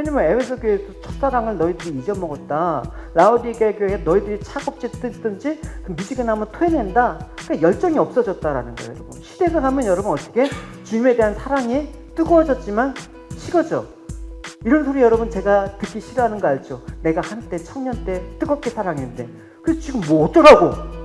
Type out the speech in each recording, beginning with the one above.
하나님은 에베소 교회에서 첫사랑을 너희들이 잊어먹었다. 라오디게 교회에 너희들이 차갑지 뜨든지 그 미지근함을 토해낸다. 그러니까 열정이 없어졌다라는 거예요, 여러분. 시대가 가면 여러분 어떻게 주님에 대한 사랑이 뜨거워졌지만 식어져. 이런 소리 여러분 제가 듣기 싫어하는 거 알죠? 내가 한때 청년 때 뜨겁게 사랑했는데 그래서 지금 뭐 어쩌라고?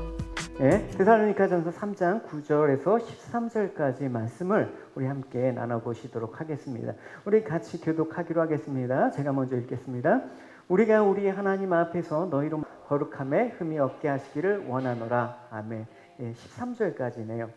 예, 데살로니가전서 3장 9절에서 13절까지 말씀을 우리 함께 나눠보시도록 하겠습니다. 우리 같이 교독하기로 하겠습니다. 제가 먼저 읽겠습니다. 우리가 우리 하나님 앞에서 너희로 거룩함에 흠이 없게 하시기를 원하노라. 아멘. 예, 13절까지네요.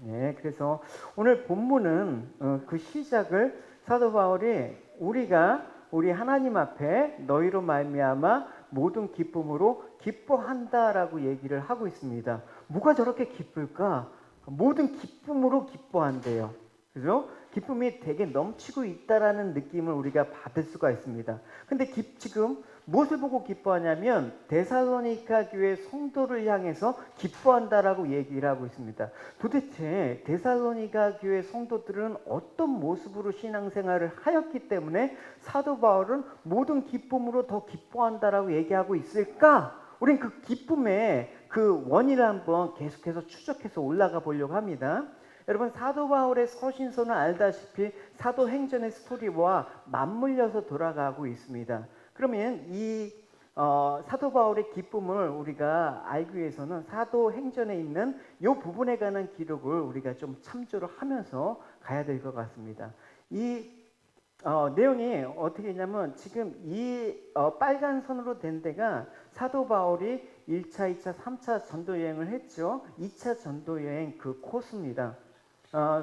예, 그래서 오늘 본문은 그 시작을 사도 바울이 우리가 우리 하나님 앞에 너희로 말미암아 모든 기쁨으로 기뻐한다라고 얘기를 하고 있습니다. 뭐가 저렇게 기쁠까? 모든 기쁨으로 기뻐한대요. 그죠? 기쁨이 되게 넘치고 있다라는 느낌을 우리가 받을 수가 있습니다. 근데 지금 무엇을 보고 기뻐하냐면 데살로니가 교회 성도를 향해서 기뻐한다라고 얘기를 하고 있습니다. 도대체 데살로니가 교회 성도들은 어떤 모습으로 신앙생활을 하였기 때문에 사도 바울은 모든 기쁨으로 더 기뻐한다라고 얘기하고 있을까? 우린 그 기쁨의 그 원인을 한번 계속해서 추적해서 올라가 보려고 합니다. 여러분 사도 바울의 서신서는 알다시피 사도행전의 스토리와 맞물려서 돌아가고 있습니다. 그러면 이 사도 바울의 기쁨을 우리가 알기 위해서는 사도행전에 있는 이 부분에 관한 기록을 우리가 좀 참조를 하면서 가야 될 것 같습니다. 이 내용이 어떻게 있냐면 지금 이 빨간 선으로 된 데가 사도 바울이 1차, 2차, 3차 전도 여행을 했죠. 2차 전도 여행 그 코스입니다.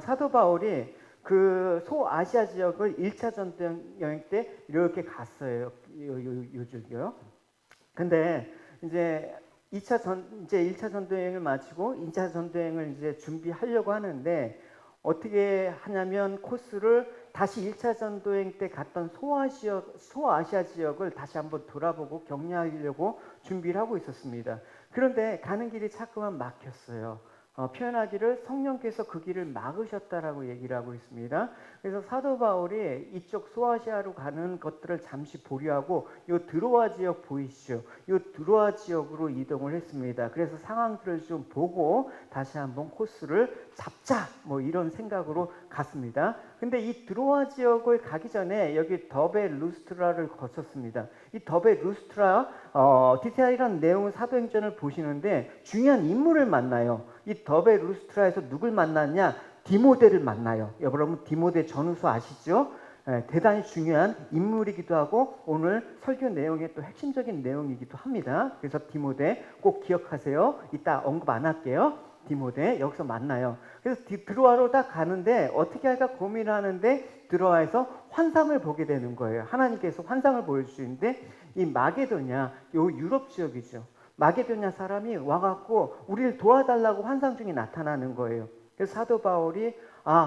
사도 바울이 그 소아시아 지역을 1차 전도 여행 때 이렇게 갔어요. 요쪽이요. 근데 이제 1차 전도 여행을 마치고 2차 전도 여행을 이제 준비하려고 하는데 어떻게 하냐면 코스를 다시 1차 전도 여행 때 갔던 소아시아 지역을 다시 한번 돌아보고 격려하려고 준비를 하고 있었습니다. 그런데 가는 길이 자꾸만 막혔어요. 표현하기를 성령께서 그 길을 막으셨다라고 얘기를 하고 있습니다. 그래서 사도 바울이 이쪽 소아시아로 가는 것들을 잠시 보류하고 이 드로아 지역 보이시죠? 이 드로아 지역으로 이동을 했습니다. 그래서 상황들을 좀 보고 다시 한번 코스를 잡자 뭐 이런 생각으로 갔습니다. 근데 이 드로아 지역을 가기 전에 여기 더베 루스트라를 거쳤습니다. 이 더베 루스트라 디테일한 내용은 사도행전을 보시는데 중요한 인물을 만나요. 이 더베 루스트라에서 누굴 만났냐? 디모데를 만나요. 여러분 디모데 전후서 아시죠? 대단히 중요한 인물이기도 하고 오늘 설교 내용의 또 핵심적인 내용이기도 합니다. 그래서 디모데 꼭 기억하세요. 이따 언급 안 할게요. 디모데 여기서 만나요. 그래서 드로아로 딱 가는데 어떻게 할까 고민을 하는데 드로아에서 환상을 보게 되는 거예요. 하나님께서 환상을 보여주시는데 이 마게도냐, 요 유럽 지역이죠. 마게도냐 사람이 와갖고 우리를 도와달라고 환상 중에 나타나는 거예요. 그래서 사도 바울이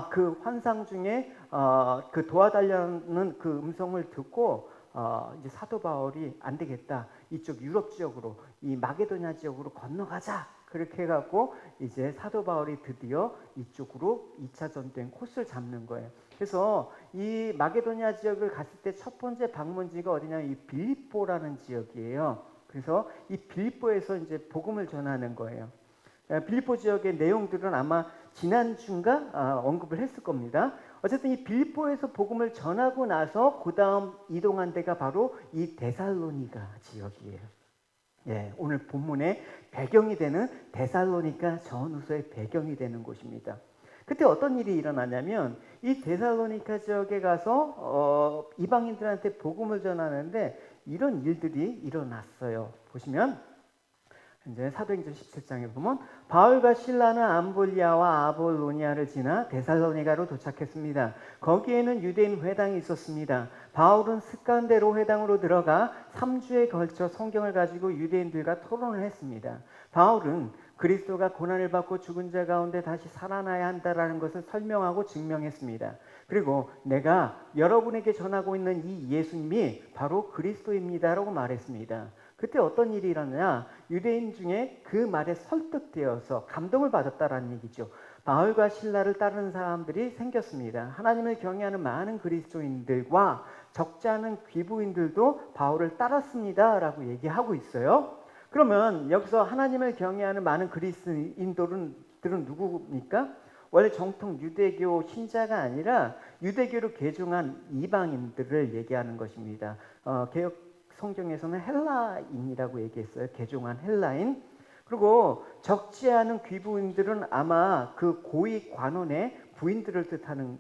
그 환상 중에 그 도와달라는 그 음성을 듣고 이제 사도 바울이 안 되겠다. 이쪽 유럽 지역으로 이 마게도냐 지역으로 건너가자. 그렇게 해갖고 이제 사도 바울이 드디어 이쪽으로 2차 전도행 코스를 잡는 거예요. 그래서 이 마게도냐 지역을 갔을 때 첫 번째 방문지가 어디냐면 이 빌립보라는 지역이에요. 그래서 이 빌립보에서 이제 복음을 전하는 거예요. 빌립보 지역의 내용들은 아마 지난주인가 언급을 했을 겁니다. 어쨌든 이 빌립보에서 복음을 전하고 나서 그 다음 이동한 데가 바로 이 데살로니가 지역이에요. 예, 오늘 본문의 배경이 되는 데살로니가 전후서의 배경이 되는 곳입니다. 그때 어떤 일이 일어나냐면 이 데살로니가 지역에 가서 이방인들한테 복음을 전하는데 이런 일들이 일어났어요. 보시면 이제 사도행전 17장에 보면 바울과 실라는 암볼리아와 아볼로니아를 지나 데살로니가로 도착했습니다. 거기에는 유대인 회당이 있었습니다. 바울은 습관대로 회당으로 들어가 3주에 걸쳐 성경을 가지고 유대인들과 토론을 했습니다. 바울은 그리스도가 고난을 받고 죽은 자 가운데 다시 살아나야 한다라는 것을 설명하고 증명했습니다. 그리고 내가 여러분에게 전하고 있는 이 예수님이 바로 그리스도입니다라고 말했습니다. 그때 어떤 일이 일어나냐? 유대인 중에 그 말에 설득되어서 감동을 받았다라는 얘기죠. 바울과 실라를 따르는 사람들이 생겼습니다. 하나님을 경외하는 많은 그리스도인들과 적지 않은 귀부인들도 바울을 따랐습니다 라고 얘기하고 있어요. 그러면 여기서 하나님을 경외하는 많은 그리스도인들은 누구입니까? 원래 정통 유대교 신자가 아니라 유대교로 개종한 이방인들을 얘기하는 것입니다. 개역 성경에서는 헬라인이라고 얘기했어요. 개종한 헬라인. 그리고 적지 않은 귀부인들은 아마 그 고위 관원의 부인들을 뜻하는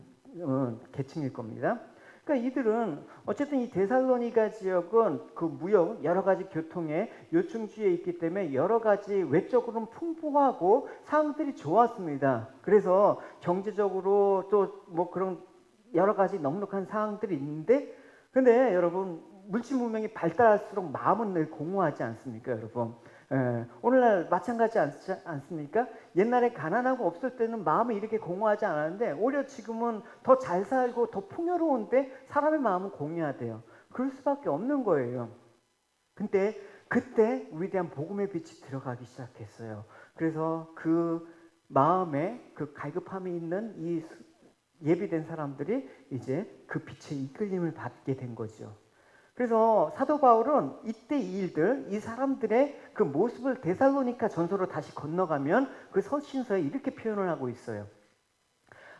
계층일 겁니다. 그러니까 이들은 어쨌든 이 데살로니가 지역은 그 무역, 여러 가지 교통의 요충지에 있기 때문에 여러 가지 외적으로는 풍부하고 상황들이 좋았습니다. 그래서 경제적으로 또 뭐 그런 여러 가지 넉넉한 상황들이 있는데, 근데 여러분 물질 문명이 발달할수록 마음은 늘 공허하지 않습니까, 여러분? 오늘날 마찬가지 않습니까? 옛날에 가난하고 없을 때는 마음이 이렇게 공허하지 않았는데 오히려 지금은 더 잘 살고 더 풍요로운데 사람의 마음은 공허하대요. 그럴 수밖에 없는 거예요. 근데 그때 위대한 복음의 빛이 들어가기 시작했어요. 그래서 그 마음에 그 갈급함이 있는 이 예비된 사람들이 이제 그 빛의 이끌림을 받게 된 거죠. 그래서 사도 바울은 이때 이 일들, 이 사람들의 그 모습을 데살로니가 전서로 다시 건너가면 그 서신서에 이렇게 표현을 하고 있어요.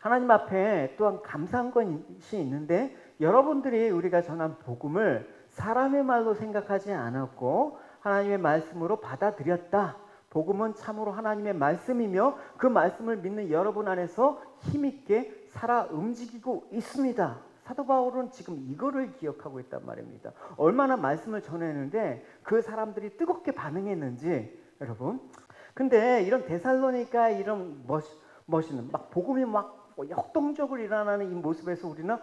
하나님 앞에 또한 감사한 것이 있는데 여러분들이 우리가 전한 복음을 사람의 말로 생각하지 않았고 하나님의 말씀으로 받아들였다. 복음은 참으로 하나님의 말씀이며 그 말씀을 믿는 여러분 안에서 힘있게 살아 움직이고 있습니다. 사도 바울은 지금 이거를 기억하고 있단 말입니다. 얼마나 말씀을 전했는데 그 사람들이 뜨겁게 반응했는지, 여러분. 근데 이런 데살로니가 이런 멋있는 막 복음이 막 역동적으로 일어나는 이 모습에서 우리는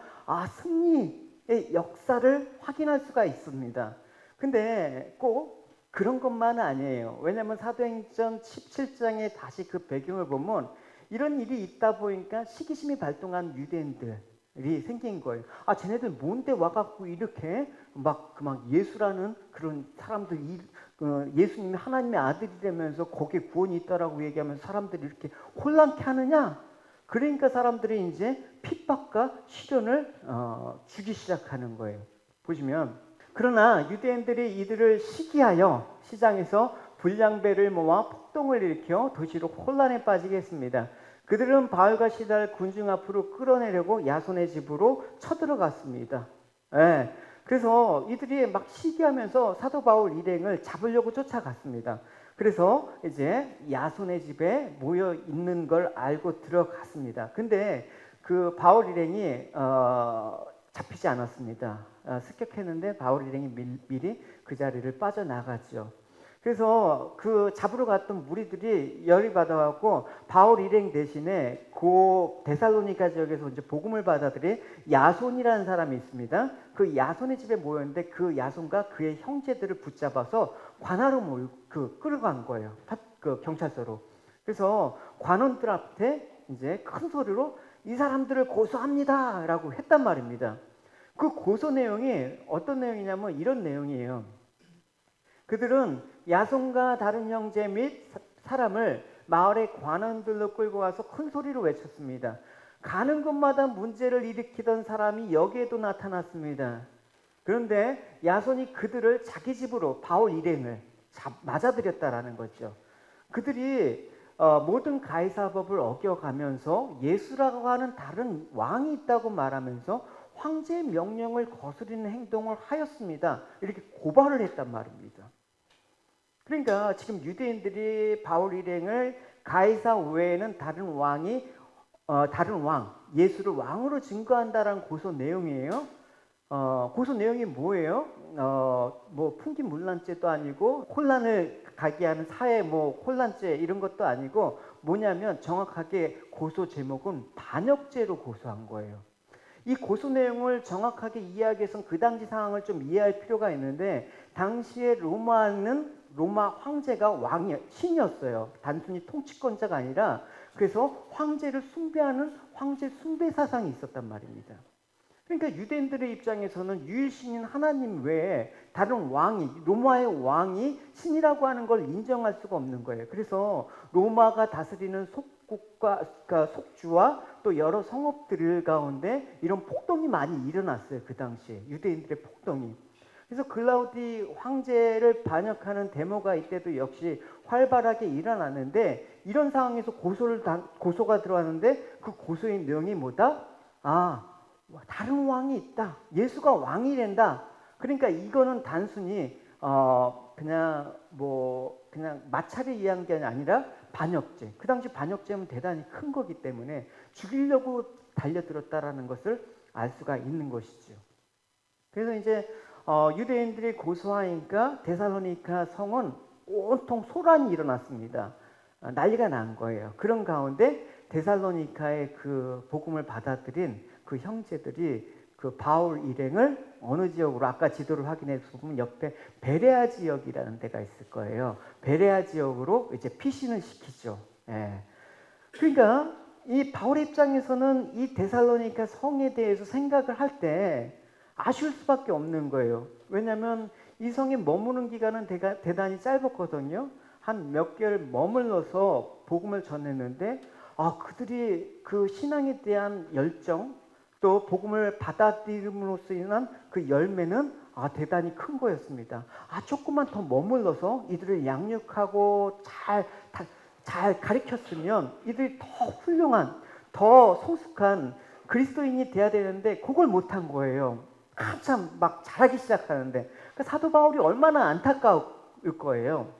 승리의 역사를 확인할 수가 있습니다. 근데 꼭 그런 것만은 아니에요. 왜냐하면 사도행전 17장에 다시 그 배경을 보면 이런 일이 있다 보니까 시기심이 발동한 유대인들이 생긴 거예요. 쟤네들 뭔데 와갖고 이렇게 막 예수라는 그런 사람들, 예수님이 하나님의 아들이라면서 거기에 구원이 있다라고 얘기하면서 사람들이 이렇게 혼란케 하느냐? 그러니까 사람들이 이제 핍박과 시련을 주기 시작하는 거예요. 보시면, 그러나 유대인들이 이들을 시기하여 시장에서 불량배를 모아 폭동을 일으켜 도시로 혼란에 빠지게 했습니다. 그들은 바울과 시다를 군중 앞으로 끌어내려고 야손의 집으로 쳐들어갔습니다. 그래서 이들이 막 시기하면서 사도 바울 일행을 잡으려고 쫓아갔습니다. 그래서 이제 야손의 집에 모여 있는 걸 알고 들어갔습니다. 근데 그 바울 일행이 잡히지 않았습니다. 습격했는데 바울 일행이 미리 그 자리를 빠져나갔죠. 그래서 그 잡으러 갔던 무리들이 열이 받아갖고 바울 일행 대신에 그 데살로니가 지역에서 이제 복음을 받아들인 야손이라는 사람이 있습니다. 그 야손의 집에 모였는데 그 야손과 그의 형제들을 붙잡아서 관하로 끌어간 거예요. 그 경찰서로. 그래서 관원들 앞에 이제 큰 소리로 이 사람들을 고소합니다라고 했단 말입니다. 그 고소 내용이 어떤 내용이냐면 이런 내용이에요. 그들은 야손과 다른 형제 및 사람을 마을의 관원들로 끌고 가서 큰 소리로 외쳤습니다. 가는 곳마다 문제를 일으키던 사람이 여기에도 나타났습니다. 그런데 야손이 그들을 자기 집으로 바울 일행을 맞아들였다라는 거죠. 그들이 모든 가이사법을 어겨가면서 예수라고 하는 다른 왕이 있다고 말하면서 황제의 명령을 거스르는 행동을 하였습니다. 이렇게 고발을 했단 말입니다. 그러니까 지금 유대인들이 바울 일행을 가이사 외에는 다른 왕, 예수를 왕으로 증거한다라는 고소 내용이에요. 고소 내용이 뭐예요? 뭐 풍기문란죄도 아니고 혼란을 가게 하는 사회 혼란죄 이런 것도 아니고 뭐냐면 정확하게 고소 제목은 반역죄로 고소한 거예요. 이 고소 내용을 정확하게 이해하기 위해서는 그 당시 상황을 좀 이해할 필요가 있는데 당시에 로마 황제가 신이었어요. 단순히 통치권자가 아니라 그래서 황제를 숭배하는 황제 숭배 사상이 있었단 말입니다. 그러니까 유대인들의 입장에서는 유일신인 하나님 외에 다른 로마의 왕이 신이라고 하는 걸 인정할 수가 없는 거예요. 그래서 로마가 다스리는 그러니까 속주와 또 여러 성읍들 가운데 이런 폭동이 많이 일어났어요. 그 당시에 유대인들의 폭동이. 그래서 글라우디 황제를 반역하는 데모가 이때도 역시 활발하게 일어났는데, 이런 상황에서 고소가 들어왔는데 그 고소의 내용이 뭐다? 다른 왕이 있다. 예수가 왕이 된다. 그러니까 이거는 단순히 그냥 마찰을 이해한 게 아니라 반역죄. 그 당시 반역죄는 대단히 큰 거기 때문에 죽이려고 달려들었다라는 것을 알 수가 있는 것이죠. 그래서 이제 유대인들이 고소하니까 데살로니가 성은 온통 소란이 일어났습니다. 난리가 난 거예요. 그런 가운데 데살로니카의 그 복음을 받아들인 그 형제들이 그 바울 일행을 어느 지역으로, 아까 지도를 확인해서 보면 옆에 베레아 지역이라는 데가 있을 거예요. 베레아 지역으로 이제 피신을 시키죠. 예. 그러니까 이 바울의 입장에서는 이 데살로니가 성에 대해서 생각을 할 때 아쉬울 수밖에 없는 거예요. 왜냐하면 이 성에 머무는 기간은 대단히 짧았거든요. 한 몇 개월 머물러서 복음을 전했는데 그들이 그 신앙에 대한 열정, 또 복음을 받아들임으로써 인한 그 열매는 대단히 큰 거였습니다. 조금만 더 머물러서 이들을 양육하고 잘 가르쳤으면 이들이 더 훌륭한, 더 성숙한 그리스도인이 돼야 되는데 그걸 못한 거예요. 한참 막 잘하기 시작하는데. 그러니까 사도 바울이 얼마나 안타까울 거예요.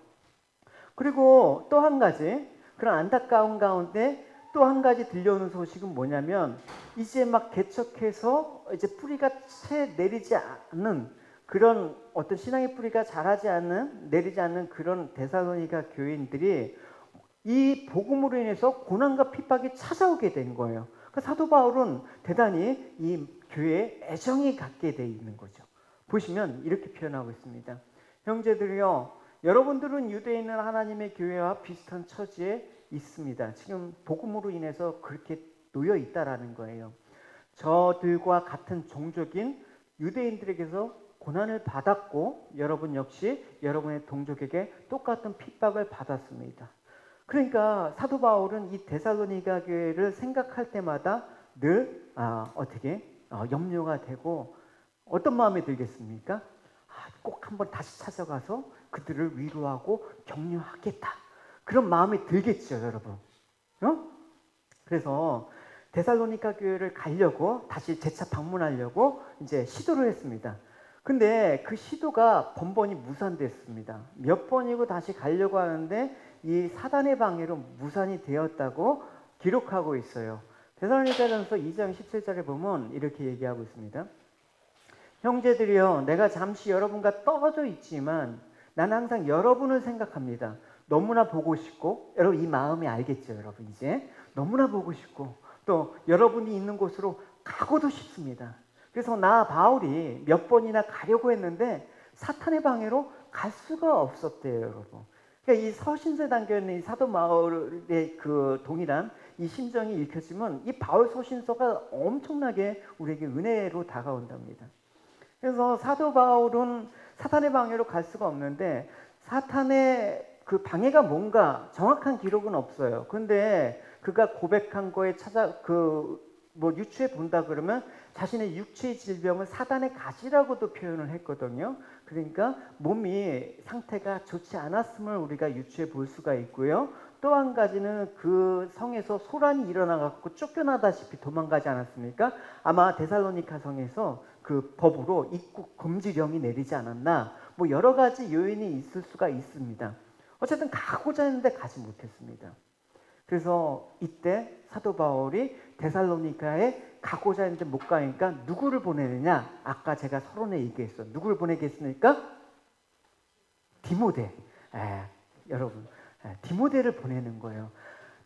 그리고 또 한 가지, 그런 안타까운 가운데 또 한 가지 들려오는 소식은 뭐냐면, 이제 막 개척해서 이제 뿌리가 채 내리지 않는 그런, 어떤 신앙의 뿌리가 내리지 않는 그런 데살로니가 교인들이 이 복음으로 인해서 고난과 핍박이 찾아오게 된 거예요. 그러니까 사도 바울은 대단히 이 교회에 애정이 갖게 돼 있는 거죠. 보시면 이렇게 표현하고 있습니다. 형제들이여, 여러분들은 유대에 있는 하나님의 교회와 비슷한 처지에 있습니다. 지금 복음으로 인해서 그렇게 놓여 있다라는 거예요. 저들과 같은 종족인 유대인들에게서 고난을 받았고, 여러분 역시 여러분의 동족에게 똑같은 핍박을 받았습니다. 그러니까 사도 바울은 이 데살로니가 교회를 생각할 때마다 늘 염려가 되고, 어떤 마음이 들겠습니까? 꼭 한번 다시 찾아가서 그들을 위로하고 격려하겠다, 그런 마음이 들겠죠, 여러분. 그래서 데살로니가 교회를 가려고, 다시 재차 방문하려고 이제 시도를 했습니다. 근데 그 시도가 번번이 무산됐습니다. 몇 번이고 다시 가려고 하는데 이 사단의 방해로 무산이 되었다고 기록하고 있어요. 데살로니가전서 2장 17절에 보면 이렇게 얘기하고 있습니다. 형제들이여, 내가 잠시 여러분과 떨어져 있지만 난 항상 여러분을 생각합니다. 너무나 보고 싶고, 여러분 이 마음이 알겠죠, 여러분. 이제 너무나 보고 싶고, 또 여러분이 있는 곳으로 가고도 싶습니다. 그래서 나 바울이 몇 번이나 가려고 했는데 사탄의 방해로 갈 수가 없었대요, 여러분. 그러니까 이 서신서에 담겨있는 이 사도 바울의 그 동일한 이 심정이 읽혀지면 이 바울 서신서가 엄청나게 우리에게 은혜로 다가온답니다. 그래서 사도 바울은 사탄의 방해로 갈 수가 없는데, 사탄의 그 방해가 뭔가 정확한 기록은 없어요. 근데 그가 고백한 거에 유추해 본다 그러면 자신의 육체의 질병을 사단의 가시라고도 표현을 했거든요. 그러니까 몸이 상태가 좋지 않았음을 우리가 유추해 볼 수가 있고요. 또 한 가지는 그 성에서 소란이 일어나갖고 쫓겨나다시피 도망가지 않았습니까? 아마 데살로니가 성에서 그 법으로 입국 금지령이 내리지 않았나, 여러 가지 요인이 있을 수가 있습니다. 어쨌든 가고자 했는데 가지 못했습니다. 그래서 이때 사도 바울이 데살로니가에 가고자 했는데 못 가니까 누구를 보내느냐? 아까 제가 서론에 얘기했어요. 누구를 보내겠습니까? 디모데. 여러분, 디모데를 보내는 거예요.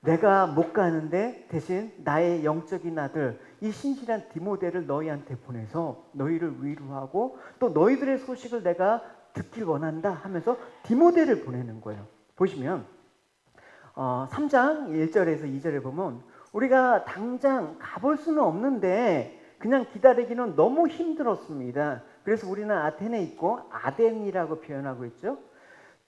내가 못 가는데 대신 나의 영적인 아들, 이 신실한 디모데를 너희한테 보내서 너희를 위로하고 또 너희들의 소식을 내가 듣길 원한다 하면서 디모데를 보내는 거예요. 보시면 3장 1절에서 2절에 보면, 우리가 당장 가볼 수는 없는데 그냥 기다리기는 너무 힘들었습니다. 그래서 우리는 아테네에 있고, 아덴이라고 표현하고 있죠.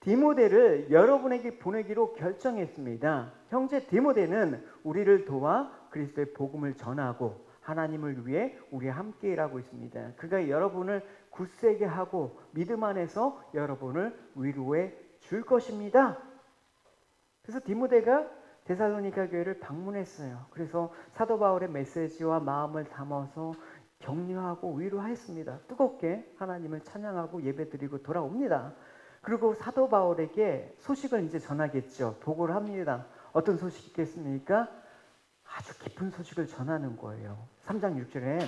디모데를 여러분에게 보내기로 결정했습니다. 형제 디모데는 우리를 도와 그리스도의 복음을 전하고 하나님을 위해 우리와 함께 일하고 있습니다. 그가 여러분을 굳세게 하고 믿음 안에서 여러분을 위로해 줄 것입니다. 그래서 디모데가 데살로니가 교회를 방문했어요. 그래서 사도 바울의 메시지와 마음을 담아서 격려하고 위로했습니다. 뜨겁게 하나님을 찬양하고 예배드리고 돌아옵니다. 그리고 사도 바울에게 소식을 이제 전하겠죠. 보고를 합니다. 어떤 소식이 있겠습니까? 아주 깊은 소식을 전하는 거예요. 3장 6절에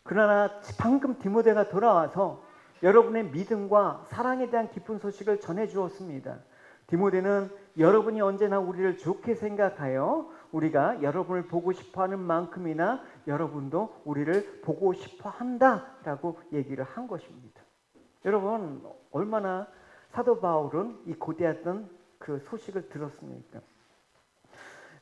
그러나 방금 디모데가 돌아와서 여러분의 믿음과 사랑에 대한 깊은 소식을 전해 주었습니다. 디모데는 여러분이 언제나 우리를 좋게 생각하여 우리가 여러분을 보고 싶어하는 만큼이나 여러분도 우리를 보고 싶어한다라고 얘기를 한 것입니다. 여러분 얼마나 사도 바울은 이 고대했던 그 소식을 들었습니까?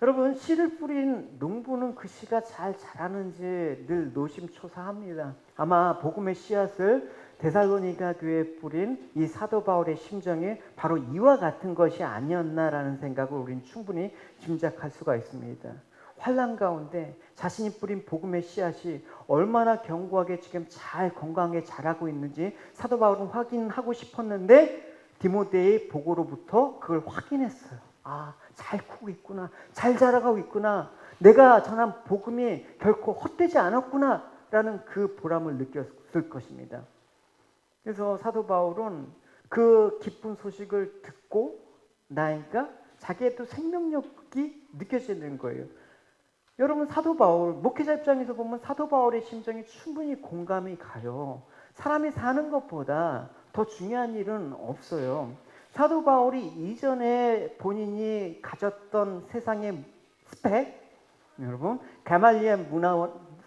여러분 씨를 뿌린 농부는 그 씨가 잘 자라는지 늘 노심초사합니다. 아마 복음의 씨앗을 데살로니가 교회에 뿌린 이 사도 바울의 심정이 바로 이와 같은 것이 아니었나라는 생각을 우리는 충분히 짐작할 수가 있습니다. 환난 가운데 자신이 뿌린 복음의 씨앗이 얼마나 견고하게 지금 잘 건강하게 자라고 있는지 사도 바울은 확인하고 싶었는데 디모데의 보고로부터 그걸 확인했어요. 아, 잘 크고 있구나. 잘 자라가고 있구나. 내가 전한 복음이 결코 헛되지 않았구나 라는 그 보람을 느꼈을 것입니다. 그래서 사도 바울은 그 기쁜 소식을 듣고 나니까 자기의 또 생명력이 느껴지는 거예요. 여러분 사도 바울, 목회자 입장에서 보면 사도 바울의 심정이 충분히 공감이 가요. 사람이 사는 것보다 더 중요한 일은 없어요. 사도 바울이 이전에 본인이 가졌던 세상의 스펙, 여러분 가말리엘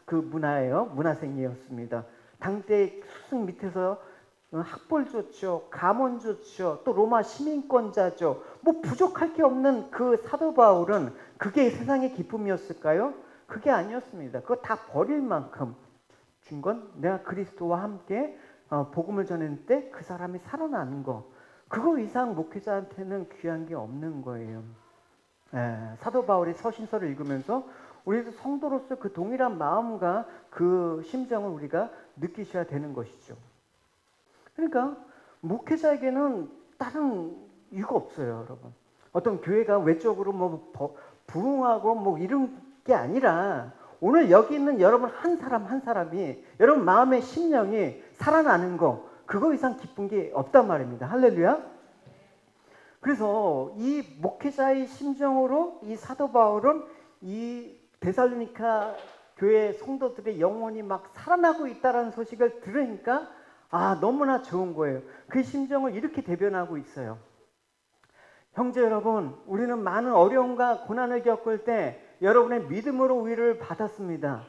문화예요. 문화생이었습니다. 당대 스승 밑에서 학벌 좋죠, 가문 좋죠, 또 로마 시민권자죠. 뭐 부족할 게 없는 그 사도 바울은 그게 세상의 기쁨이었을까요? 그게 아니었습니다. 그거 다 버릴 만큼 준 건 내가 그리스도와 함께 복음을 전했을 때 그 사람이 살아나는 거, 그거 이상 목회자한테는 귀한 게 없는 거예요. 사도 바울의 서신서를 읽으면서 우리도 성도로서 그 동일한 마음과 그 심정을 우리가 느끼셔야 되는 것이죠. 그러니까 목회자에게는 다른 이유가 없어요, 여러분. 어떤 교회가 외적으로 뭐 부흥하고 뭐 이런 게 아니라 오늘 여기 있는 여러분 한 사람 한 사람이 여러분 마음의 심령이 살아나는 거, 그거 이상 기쁜 게 없단 말입니다. 할렐루야. 그래서 이 목회자의 심정으로 이 사도 바울은 이 데살로니가 교회 성도들의 영혼이 막 살아나고 있다는 소식을 들으니까 너무나 좋은 거예요. 그 심정을 이렇게 대변하고 있어요. 형제 여러분, 우리는 많은 어려움과 고난을 겪을 때 여러분의 믿음으로 위로를 받았습니다.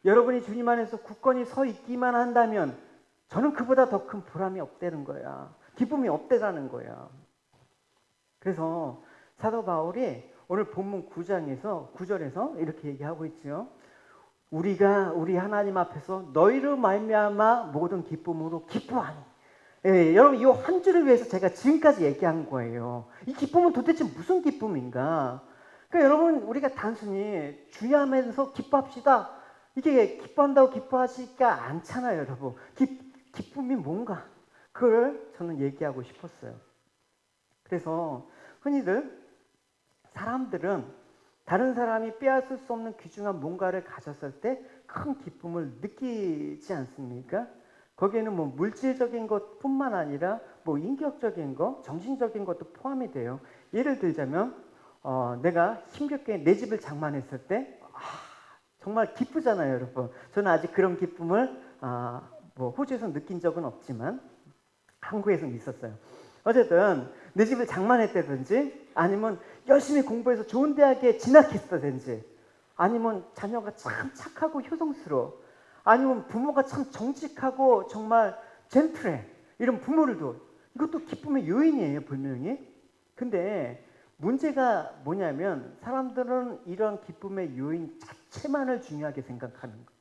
여러분이 주님 안에서 굳건히 서 있기만 한다면 저는 그보다 더 큰 보람이 없다는 거야. 기쁨이 없다는 거야. 그래서 사도 바울이 오늘 본문 9절에서 이렇게 얘기하고 있죠. 우리가 우리 하나님 앞에서 너희를 말미암아 모든 기쁨으로 기뻐하니. 여러분 이 한 줄을 위해서 제가 지금까지 얘기한 거예요. 이 기쁨은 도대체 무슨 기쁨인가? 그러니까 여러분 우리가 단순히 주야하면서 기뻐합시다. 이게 기뻐한다고 기뻐하시지가 않잖아요, 여러분. 기쁨이 뭔가? 그걸 저는 얘기하고 싶었어요. 그래서 흔히들 사람들은 다른 사람이 빼앗을 수 없는 귀중한 뭔가를 가졌을 때 큰 기쁨을 느끼지 않습니까? 거기에는 뭐 물질적인 것뿐만 아니라 뭐 인격적인 것, 정신적인 것도 포함이 돼요. 예를 들자면 내가 힘겹게 내 집을 장만했을 때 정말 기쁘잖아요, 여러분. 저는 아직 그런 기쁨을 뭐 호주에서 느낀 적은 없지만 한국에서는 있었어요. 어쨌든 내 집을 장만했다든지 아니면 열심히 공부해서 좋은 대학에 진학했다든지 아니면 자녀가 참 착하고 효성스러워, 아니면 부모가 참 정직하고 정말 젠틀해, 이런 부모를 둬. 이것도 기쁨의 요인이에요, 분명히. 근데 문제가 뭐냐면 사람들은 이런 기쁨의 요인 자체만을 중요하게 생각하는 거.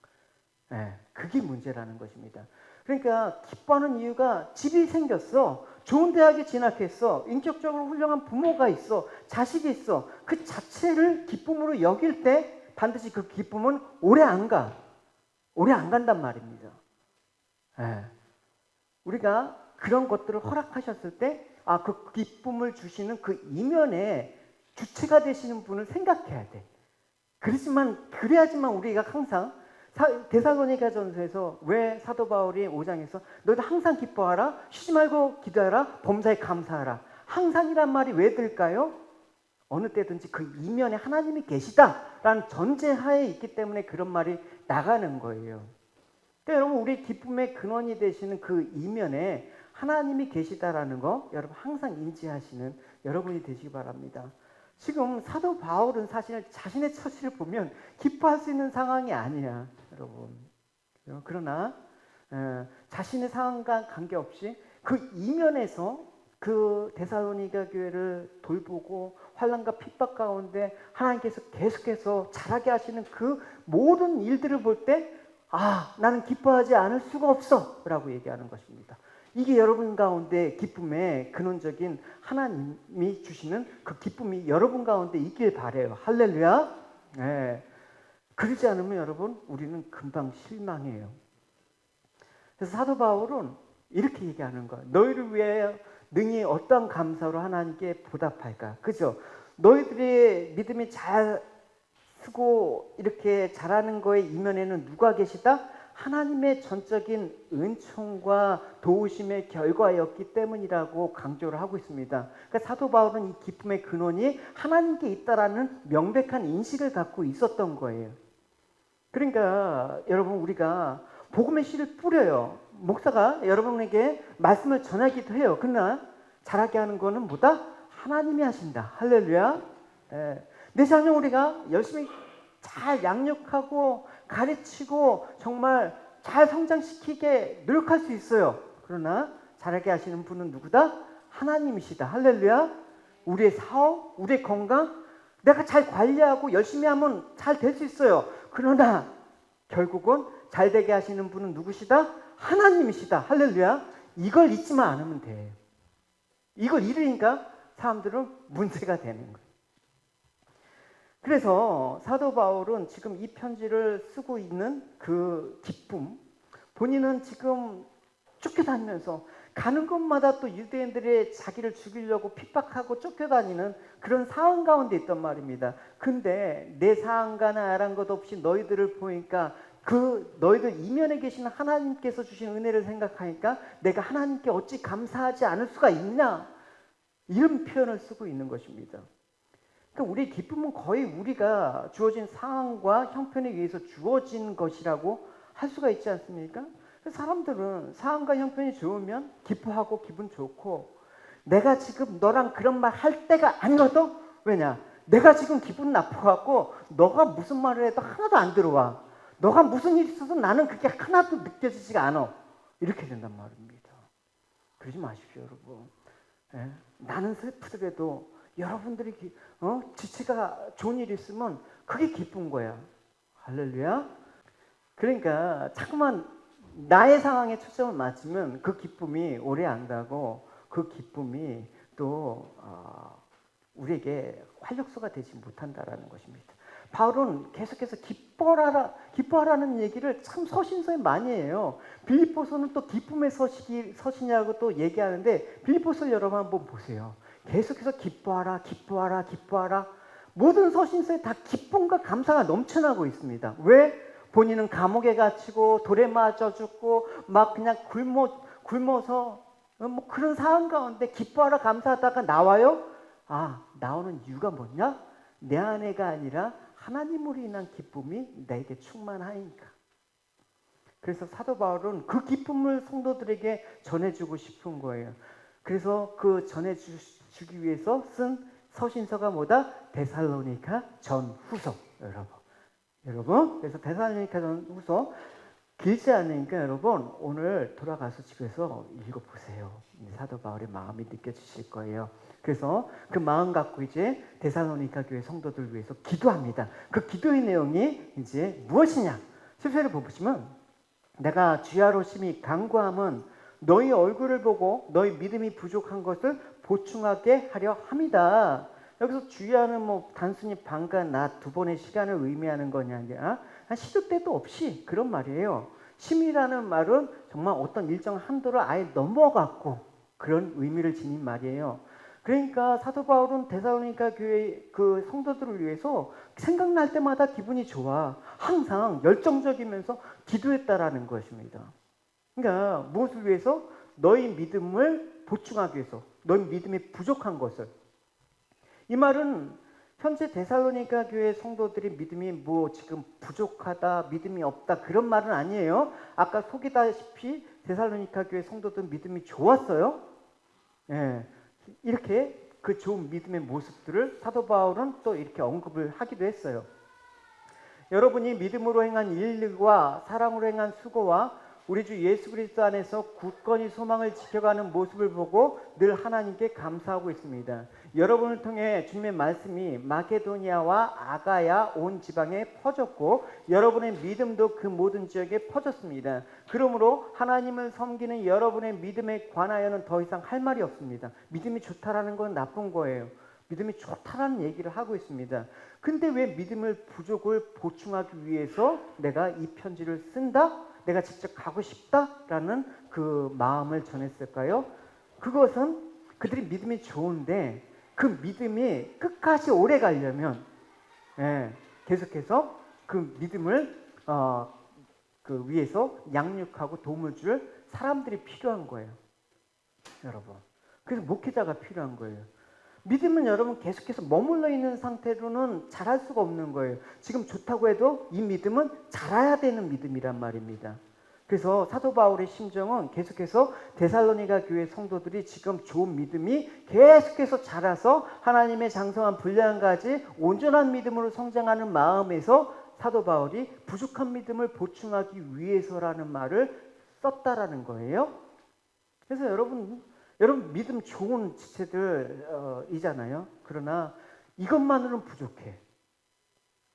그게 문제라는 것입니다. 그러니까 기뻐하는 이유가 집이 생겼어, 좋은 대학에 진학했어. 인격적으로 훌륭한 부모가 있어. 자식이 있어. 그 자체를 기쁨으로 여길 때 반드시 그 기쁨은 오래 안 가. 오래 안 간단 말입니다. 예. 우리가 그런 것들을 허락하셨을 때, 그 기쁨을 주시는 그 이면에 주체가 되시는 분을 생각해야 돼. 그래야지만 우리가 항상 데살로니가전서에서 왜 사도 바울이 5장에서 너희들 항상 기뻐하라, 쉬지 말고 기도하라, 범사에 감사하라. 항상이란 말이 왜 들까요? 어느 때든지 그 이면에 하나님이 계시다라는 전제하에 있기 때문에 그런 말이 나가는 거예요. 그러니까 여러분, 우리 기쁨의 근원이 되시는 그 이면에 하나님이 계시다라는 거 여러분 항상 인지하시는 여러분이 되시기 바랍니다. 지금 사도 바울은 사실 자신의 처지를 보면 기뻐할 수 있는 상황이 아니야, 여러분. 그러나 자신의 상황과 관계없이 그 이면에서 그 데살로니가 교회를 돌보고 환난과 핍박 가운데 하나님께서 계속해서 자라게 하시는 그 모든 일들을 볼 때 나는 기뻐하지 않을 수가 없어 라고 얘기하는 것입니다. 이게 여러분 가운데 기쁨의 근원적인 하나님이 주시는 그 기쁨이 여러분 가운데 있길 바라요. 할렐루야. 네. 그러지 않으면 여러분 우리는 금방 실망해요. 그래서 사도 바울은 이렇게 얘기하는 거야. 너희를 위해 능히 어떤 감사로 하나님께 보답할까? 그죠? 너희들의 믿음이 잘 쓰고 이렇게 잘하는 거에 이면에는 누가 계시다? 하나님의 전적인 은총과 도우심의 결과였기 때문이라고 강조를 하고 있습니다. 그러니까 사도 바울은 이 기쁨의 근원이 하나님께 있다라는 명백한 인식을 갖고 있었던 거예요. 그러니까 여러분, 우리가 복음의 씨를 뿌려요. 목사가 여러분에게 말씀을 전하기도 해요. 그러나 잘하게 하는 거는 뭐다? 하나님이 하신다. 할렐루야. 내 자녀 우리가 열심히 잘 양육하고 가르치고 정말 잘 성장시키게 노력할 수 있어요. 그러나 잘하게 하시는 분은 누구다? 하나님이시다. 할렐루야. 우리의 사업, 우리의 건강, 내가 잘 관리하고 열심히 하면 잘 될 수 있어요. 그러나 결국은 잘 되게 하시는 분은 누구시다? 하나님이시다. 할렐루야. 이걸 잊지만 않으면 돼. 이걸 잃으니까 사람들은 문제가 되는 거예요. 그래서 사도 바울은 지금 이 편지를 쓰고 있는 그 기쁨, 본인은 지금 쫓겨다니면서 가는 곳마다 또 유대인들의 자기를 죽이려고 핍박하고 쫓겨다니는 그런 상황 가운데 있단 말입니다. 근데 내 상황과는 아란 것 없이 너희들을 보니까 그 너희들 이면에 계시는 하나님께서 주신 은혜를 생각하니까 내가 하나님께 어찌 감사하지 않을 수가 있냐, 이런 표현을 쓰고 있는 것입니다. 그러니까 우리의 기쁨은 거의 우리가 주어진 상황과 형편에 의해서 주어진 것이라고 할 수가 있지 않습니까? 사람들은 상황과 형편이 좋으면 기뻐하고 기분 좋고, 내가 지금 너랑 그런 말 할 때가 아니거든. 왜냐? 내가 지금 기분 나빠갖고 너가 무슨 말을 해도 하나도 안 들어와. 너가 무슨 일이 있어도 나는 그게 하나도 느껴지지가 않아. 이렇게 된단 말입니다. 그러지 마십시오, 여러분. 나는 슬프더라도 여러분들이 지체가 좋은 일이 있으면 그게 기쁜 거야. 할렐루야. 그러니까 자꾸만 나의 상황에 초점을 맞추면 그 기쁨이 오래 안 가고 그 기쁨이 또 우리에게 활력소가 되지 못한다라는 것입니다. 바울은 계속해서 기뻐하라는 얘기를 참 서신서에 많이 해요. 빌립보서는 또 기쁨의 서신이라고 또 얘기하는데, 빌립보서를 여러분 한번 보세요. 계속해서 기뻐하라, 기뻐하라, 기뻐하라. 모든 서신서에 다 기쁨과 감사가 넘쳐나고 있습니다. 왜? 본인은 감옥에 갇히고 돌에 맞아 죽고 막 그냥 굶어서 뭐 그런 상황 가운데 기뻐하라, 감사하다가 나와요. 나오는 이유가 뭐냐? 내 안에가 아니라 하나님으로 인한 기쁨이 내게 충만하니까. 그래서 사도 바울은 그 기쁨을 성도들에게 전해주고 싶은 거예요. 그래서 그 전해주기 위해서 쓴 서신서가 뭐다? 데살로니가 전후서. 여러분, 그래서 데살로니가 전후서 길지 않으니까 여러분 오늘 돌아가서 집에서 읽어보세요. 사도 바울의 마음이 느껴지실 거예요. 그래서 그 마음 갖고 이제 데살로니가 교회 성도들 위해서 기도합니다. 그 기도의 내용이 이제 무엇이냐? 10절을 보시면, 내가 주야로 심히 간구함은 너희 얼굴을 보고 너희 믿음이 부족한 것을 보충하게 하려 함이다. 여기서 주의하는 단순히 방과 낮 두 번의 시간을 의미하는 거냐 아니라 시도 때도 없이 그런 말이에요. 심이라는 말은 정말 어떤 일정 한도를 아예 넘어갔고 그런 의미를 지닌 말이에요. 그러니까 사도 바울은 데살로니가 교회 그 성도들을 위해서 생각날 때마다 기분이 좋아. 항상 열정적이면서 기도했다라는 것입니다. 그러니까 무엇을 위해서? 너희 믿음을 보충하기 위해서. 너희 믿음이 부족한 것을. 이 말은 현재 데살로니가 교회 성도들이 믿음이 지금 부족하다, 믿음이 없다 그런 말은 아니에요. 아까 속이다시피 데살로니가 교회 성도들은 믿음이 좋았어요. 예, 이렇게 그 좋은 믿음의 모습들을 사도 바울은 또 이렇게 언급을 하기도 했어요. 여러분이 믿음으로 행한 일과 사랑으로 행한 수고와 우리 주 예수 그리스도 안에서 굳건히 소망을 지켜가는 모습을 보고 늘 하나님께 감사하고 있습니다. 여러분을 통해 주님의 말씀이 마게도니아와 아가야 온 지방에 퍼졌고 여러분의 믿음도 그 모든 지역에 퍼졌습니다. 그러므로 하나님을 섬기는 여러분의 믿음에 관하여는 더 이상 할 말이 없습니다. 믿음이 좋다라는 건 나쁜 거예요. 믿음이 좋다라는 얘기를 하고 있습니다. 근데 왜 믿음을 부족을 보충하기 위해서 내가 이 편지를 쓴다? 내가 직접 가고 싶다라는 그 마음을 전했을까요? 그것은 그들이 믿음이 좋은데 그 믿음이 끝까지 오래 가려면 계속해서 그 믿음을 그 위해서 양육하고 도움을 줄 사람들이 필요한 거예요. 여러분. 그래서 목회자가 필요한 거예요. 믿음은 여러분 계속해서 머물러 있는 상태로는 자랄 수가 없는 거예요. 지금 좋다고 해도 이 믿음은 자라야 되는 믿음이란 말입니다. 그래서 사도 바울의 심정은 계속해서 데살로니가 교회 성도들이 지금 좋은 믿음이 계속해서 자라서 하나님의 장성한 분량한 가지 온전한 믿음으로 성장하는 마음에서 사도 바울이 부족한 믿음을 보충하기 위해서라는 말을 썼다라는 거예요. 그래서 여러분 믿음 좋은 지체들이잖아요. 그러나 이것만으로는 부족해.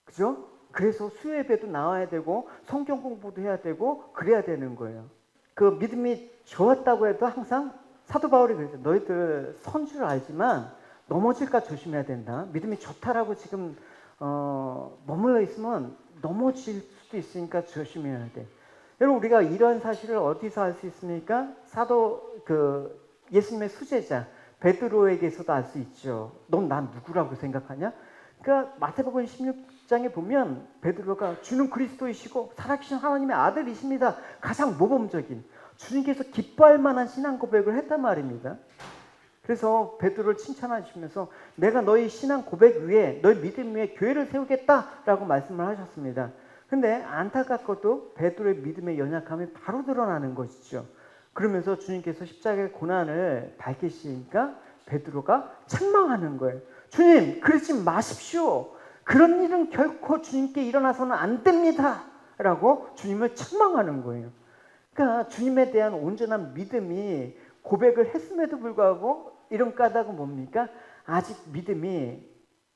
그죠? 그래서 수요예배도 나와야 되고 성경 공부도 해야 되고 그래야 되는 거예요. 그 믿음이 좋았다고 해도 항상 사도 바울이 그랬어요. 너희들 선 줄 알지만 넘어질까 조심해야 된다. 믿음이 좋다라고 지금 머물러 있으면 넘어질 수도 있으니까 조심해야 돼. 여러분 우리가 이런 사실을 어디서 알 수 있습니까? 예수님의 수제자 베드로에게서도 알 수 있죠. 넌 난 누구라고 생각하냐? 그러니까 마태복음 16장에 보면 베드로가 주는 그리스도이시고 살아계신 하나님의 아들이십니다. 가장 모범적인 주님께서 기뻐할 만한 신앙 고백을 했단 말입니다. 그래서 베드로를 칭찬하시면서 내가 너희 신앙 고백 위에 너희 믿음 위에 교회를 세우겠다라고 말씀을 하셨습니다. 근데 안타깝고도 베드로의 믿음의 연약함이 바로 드러나는 것이죠. 그러면서 주님께서 십자가의 고난을 밝히시니까 베드로가 책망하는 거예요. 주님, 그러지 마십시오. 그런 일은 결코 주님께 일어나서는 안 됩니다. 라고 주님을 책망하는 거예요. 그러니까 주님에 대한 온전한 믿음이 고백을 했음에도 불구하고 이런 까닭은 뭡니까? 아직 믿음이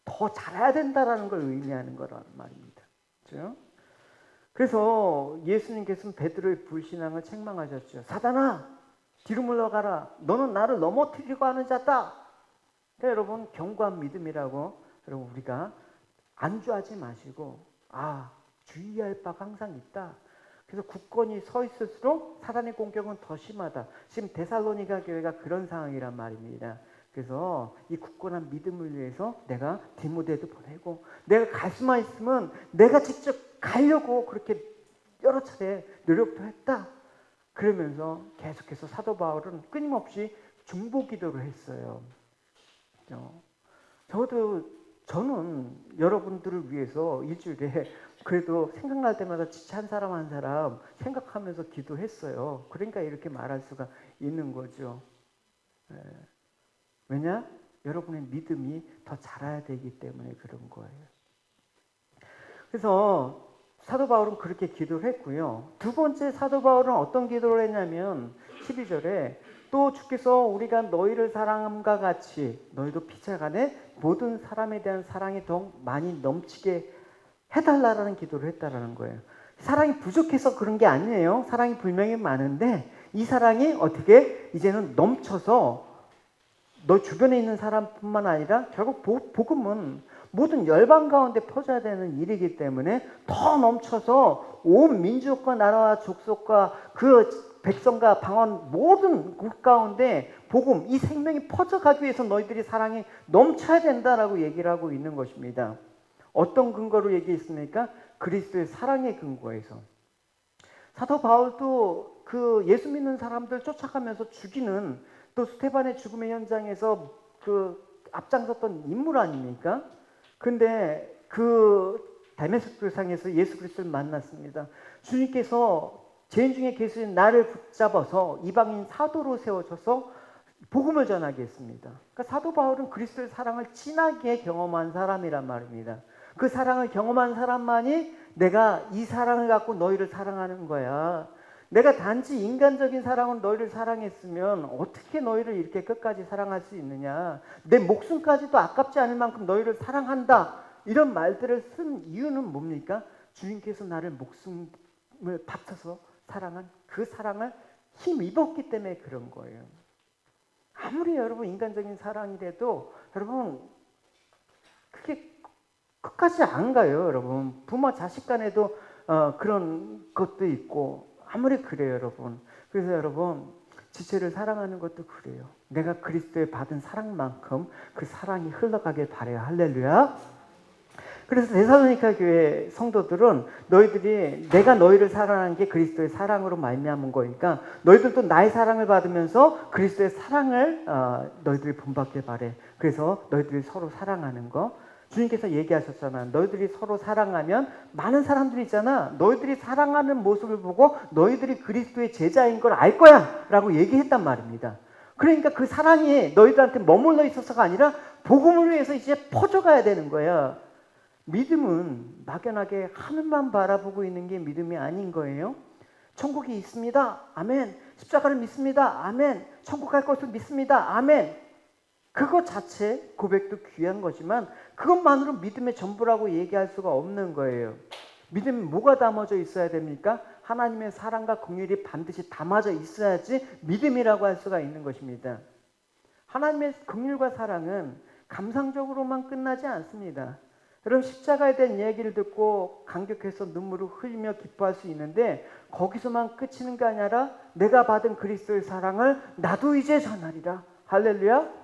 더 자라야 된다는 걸 의미하는 거란 말입니다. 그렇죠? 그래서 예수님께서는 베드로의 불신앙을 책망하셨죠. 사단아, 뒤로 물러가라. 너는 나를 넘어뜨리려고 하는 자다. 그러니까 여러분 견고한 믿음이라고 여러분 우리가 안주하지 마시고 주의할 바가 항상 있다. 그래서 굳건히 서 있을수록 사단의 공격은 더 심하다. 지금 데살로니가 교회가 그런 상황이란 말입니다. 그래서 이 굳건한 믿음을 위해서 내가 디모데도 보내고 내가 갈 수만 있으면 내가 직접 가려고 그렇게 여러 차례 노력도 했다. 그러면서 계속해서 사도 바울은 끊임없이 중보 기도를 했어요. 저는 여러분들을 위해서 일주일에 그래도 생각날 때마다 진짜 한 사람 한 사람 생각하면서 기도했어요. 그러니까 이렇게 말할 수가 있는 거죠. 왜냐? 여러분의 믿음이 더 자라야 되기 때문에 그런 거예요. 그래서 사도 바울은 그렇게 기도를 했고요. 두 번째 사도 바울은 어떤 기도를 했냐면 12절에 또 주께서 우리가 너희를 사랑함과 같이 너희도 피차간에 모든 사람에 대한 사랑이 더 많이 넘치게 해달라는 기도를 했다라는 거예요. 사랑이 부족해서 그런 게 아니에요. 사랑이 분명히 많은데 이 사랑이 어떻게 이제는 넘쳐서 너 주변에 있는 사람뿐만 아니라 결국 복음은 모든 열방 가운데 퍼져야 되는 일이기 때문에 더 넘쳐서 온 민족과 나라와 족속과 그 백성과 방언 모든 곳 가운데 복음, 이 생명이 퍼져가기 위해서 너희들이 사랑이 넘쳐야 된다라고 얘기를 하고 있는 것입니다. 어떤 근거로 얘기했습니까? 그리스도의 사랑의 근거에서. 사도 바울도 그 예수 믿는 사람들 쫓아가면서 죽이는 또 스테반의 죽음의 현장에서 그 앞장섰던 인물 아닙니까? 근데 그 다메섹 상에서 예수 그리스도를 만났습니다. 주님께서 죄인 중에 계신 나를 붙잡아서 이방인 사도로 세워줘서 복음을 전하게 했습니다. 그러니까 사도 바울은 그리스도의 사랑을 진하게 경험한 사람이란 말입니다. 그 사랑을 경험한 사람만이 내가 이 사랑을 갖고 너희를 사랑하는 거야. 내가 단지 인간적인 사랑으로 너희를 사랑했으면 어떻게 너희를 이렇게 끝까지 사랑할 수 있느냐. 내 목숨까지도 아깝지 않을 만큼 너희를 사랑한다. 이런 말들을 쓴 이유는 뭡니까? 주님께서 나를 목숨을 바쳐서 사랑한 그 사랑을 힘입었기 때문에 그런 거예요. 아무리 여러분 인간적인 사랑이라도 여러분 그게 끝까지 안 가요. 여러분 부모 자식 간에도 그런 것도 있고 아무리 그래요. 여러분 그래서 여러분 지체를 사랑하는 것도 그래요. 내가 그리스도에 받은 사랑만큼 그 사랑이 흘러가길 바라요. 할렐루야. 그래서 데살로니가 교회 성도들은 너희들이 내가 너희를 사랑한 게 그리스도의 사랑으로 말미암은 거니까 너희들도 나의 사랑을 받으면서 그리스도의 사랑을 너희들이 본받길 바래. 그래서 너희들이 서로 사랑하는 거 주님께서 얘기하셨잖아. 너희들이 서로 사랑하면 많은 사람들이 있잖아. 너희들이 사랑하는 모습을 보고 너희들이 그리스도의 제자인 걸 알 거야 라고 얘기했단 말입니다. 그러니까 그 사랑이 너희들한테 머물러 있어서가 아니라 복음을 위해서 이제 퍼져가야 되는 거야. 믿음은 막연하게 하늘만 바라보고 있는 게 믿음이 아닌 거예요. 천국이 있습니다. 아멘. 십자가를 믿습니다. 아멘. 천국 갈 것을 믿습니다. 아멘. 그것 자체 고백도 귀한 거지만 그것만으로 믿음의 전부라고 얘기할 수가 없는 거예요. 믿음이 뭐가 담아져 있어야 됩니까? 하나님의 사랑과 긍휼이 반드시 담아져 있어야지 믿음이라고 할 수가 있는 것입니다. 하나님의 긍휼과 사랑은 감상적으로만 끝나지 않습니다. 여러분 십자가에 대한 이야기를 듣고 감격해서 눈물을 흘리며 기뻐할 수 있는데 거기서만 끝이는 게 아니라 내가 받은 그리스도의 사랑을 나도 이제 전하리라. 할렐루야.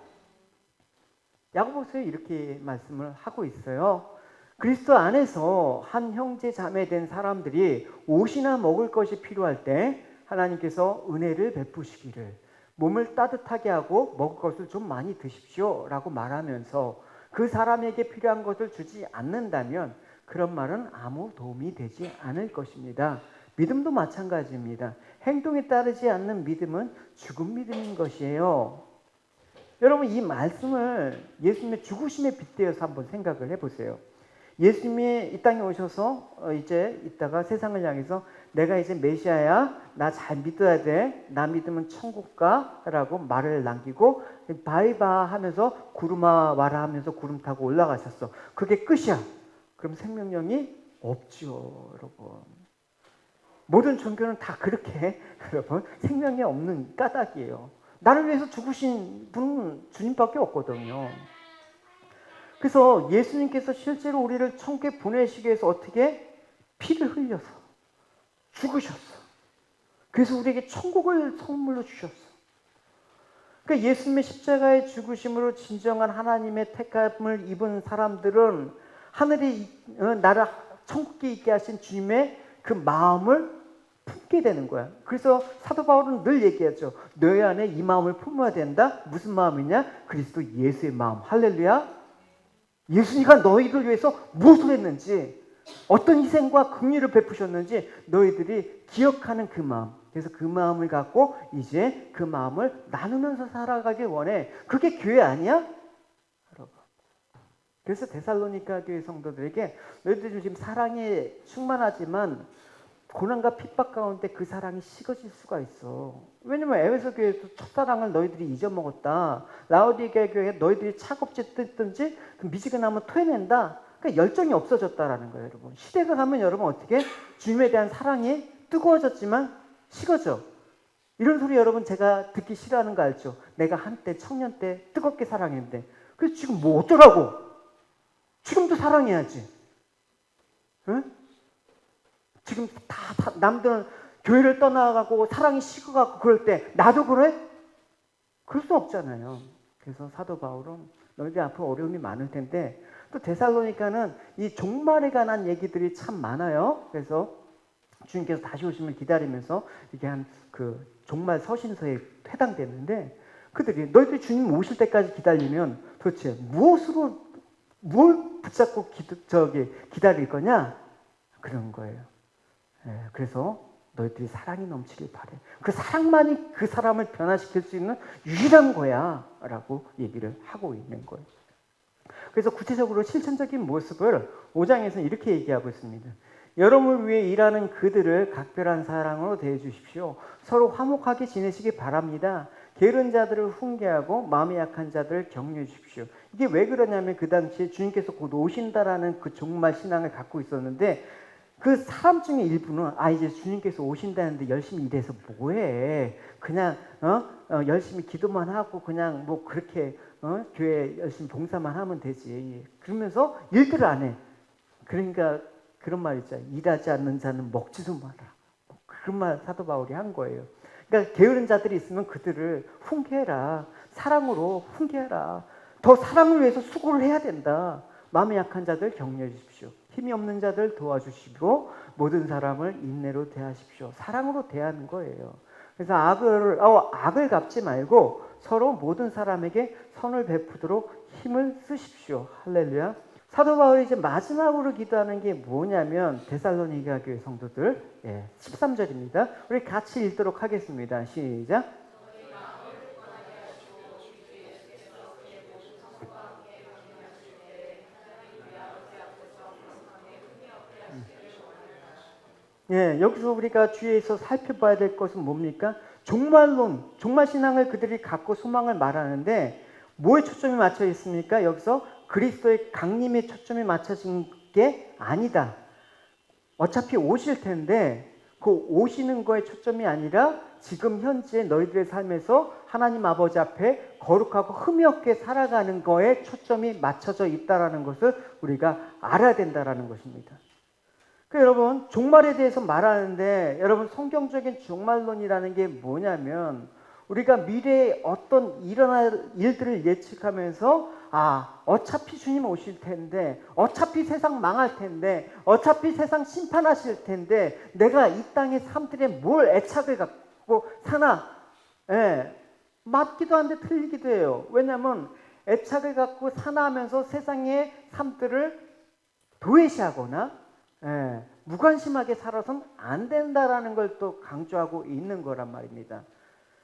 야고보서에 이렇게 말씀을 하고 있어요. 그리스도 안에서 한 형제 자매 된 사람들이 옷이나 먹을 것이 필요할 때 하나님께서 은혜를 베푸시기를 몸을 따뜻하게 하고 먹을 것을 좀 많이 드십시오 라고 말하면서 그 사람에게 필요한 것을 주지 않는다면 그런 말은 아무 도움이 되지 않을 것입니다. 믿음도 마찬가지입니다. 행동에 따르지 않는 믿음은 죽은 믿음인 것이에요. 여러분 이 말씀을 예수님의 죽으심에 빗대어서 한번 생각을 해보세요. 예수님이 이 땅에 오셔서 이제 이따가 세상을 향해서 내가 이제 메시아야, 나 잘 믿어야 돼, 나 믿으면 천국 가라고 말을 남기고 바이바 하면서 구름아 와라 하면서 구름 타고 올라가셨어. 그게 끝이야. 그럼 생명력이 없죠, 여러분. 모든 종교는 다 그렇게 여러분 생명이 없는 까닭이에요. 나를 위해서 죽으신 분은 주님밖에 없거든요. 그래서 예수님께서 실제로 우리를 천국에 보내시기 위해서 어떻게 피를 흘려서 죽으셨어. 그래서 우리에게 천국을 선물로 주셨어. 그러니까 예수님의 십자가의 죽으심으로 진정한 하나님의 택함을 입은 사람들은 하늘에 나를 천국에 있게 하신 주님의 그 마음을 품게 되는 거야. 그래서 사도 바울은 늘 얘기하죠. 너희 안에 이 마음을 품어야 된다. 무슨 마음이냐? 그리스도 예수의 마음. 할렐루야. 예수님이 너희들 위해서 무엇을 했는지, 어떤 희생과 긍휼을 베푸셨는지 너희들이 기억하는 그 마음. 그래서 그 마음을 갖고 이제 그 마음을 나누면서 살아가길 원해. 그게 교회 아니야? 여러분. 그래서 데살로니가 교회 성도들에게 너희들이 지금 사랑에 충만하지만 고난과 핍박 가운데 그 사랑이 식어질 수가 있어. 왜냐면 에베소 교회에서 첫사랑을 너희들이 잊어먹었다. 라오디게 교회에 너희들이 차갑지 뜯든지 그 미지근함을 토해낸다. 그러니까 열정이 없어졌다라는 거예요, 여러분. 시대가 가면 여러분 어떻게 주님에 대한 사랑이 뜨거워졌지만 식어져. 이런 소리 여러분 제가 듣기 싫어하는 거 알죠? 내가 한때 청년 때 뜨겁게 사랑했는데 그래서 지금 뭐 어쩌라고? 지금도 사랑해야지. 응? 지금 다 남들은 교회를 떠나가고 사랑이 식어가고 그럴 때 나도 그래? 그럴 수 없잖아요. 그래서 사도 바울은 너희들 앞으로 어려움이 많을 텐데 또 데살로니가는 이 종말에 관한 얘기들이 참 많아요. 그래서 주님께서 다시 오심을 기다리면서 이게 한 그 종말 서신서에 해당되는데 그들이 너희들이 주님 오실 때까지 기다리면 도대체 뭘 붙잡고 기다릴 거냐? 그런 거예요. 예, 그래서 너희들이 사랑이 넘치길 바래. 그 사랑만이 그 사람을 변화시킬 수 있는 유일한 거야 라고 얘기를 하고 있는 거예요. 그래서 구체적으로 실천적인 모습을 5장에서는 이렇게 얘기하고 있습니다. 여러분을 위해 일하는 그들을 각별한 사랑으로 대해 주십시오. 서로 화목하게 지내시기 바랍니다. 게으른 자들을 훈계하고 마음이 약한 자들을 격려해 주십시오. 이게 왜 그러냐면 그 당시에 주님께서 곧 오신다라는 그 종말 신앙을 갖고 있었는데 그 사람 중에 일부는 이제 주님께서 오신다는데 열심히 일해서 뭐해? 그냥 열심히 기도만 하고 그냥 뭐 그렇게 교회 열심히 봉사만 하면 되지. 그러면서 일들을 안 해. 그러니까 그런 말 있잖아. 일하지 않는 자는 먹지도 마라. 그런 말 사도 바울이 한 거예요. 그러니까 게으른 자들이 있으면 그들을 훈계해라. 사랑으로 훈계해라. 더 사랑을 위해서 수고를 해야 된다. 마음이 약한 자들 격려해 주십시오. 힘이 없는 자들 도와주시고 모든 사람을 인내로 대하십시오. 사랑으로 대하는 거예요. 그래서 악을 갚지 말고 서로 모든 사람에게 선을 베푸도록 힘을 쓰십시오. 할렐루야. 사도 바울이 이제 마지막으로 기도하는 게 뭐냐면 데살로니가 교회 성도들 13절입니다. 우리 같이 읽도록 하겠습니다. 시작. 여기서 우리가 주위에서 살펴봐야 될 것은 뭡니까? 종말론, 종말신앙을 그들이 갖고 소망을 말하는데 뭐에 초점이 맞춰 있습니까? 여기서 그리스도의 강림에 초점이 맞춰진 게 아니다. 어차피 오실 텐데 그 오시는 거에 초점이 아니라 지금 현재 너희들의 삶에서 하나님 아버지 앞에 거룩하고 흠이 없게 살아가는 거에 초점이 맞춰져 있다는 것을 우리가 알아야 된다는 것입니다. 여러분 종말에 대해서 말하는데 여러분 성경적인 종말론이라는 게 뭐냐면 우리가 미래에 어떤 일어날 일들을 예측하면서 어차피 주님 오실 텐데 어차피 세상 망할 텐데 어차피 세상 심판하실 텐데 내가 이 땅의 삶들에 뭘 애착을 갖고 사나 맞기도 한데 틀리기도 해요. 왜냐하면 애착을 갖고 사나 하면서 세상의 삶들을 도외시하거나 무관심하게 살아서는 안 된다라는 걸 또 강조하고 있는 거란 말입니다.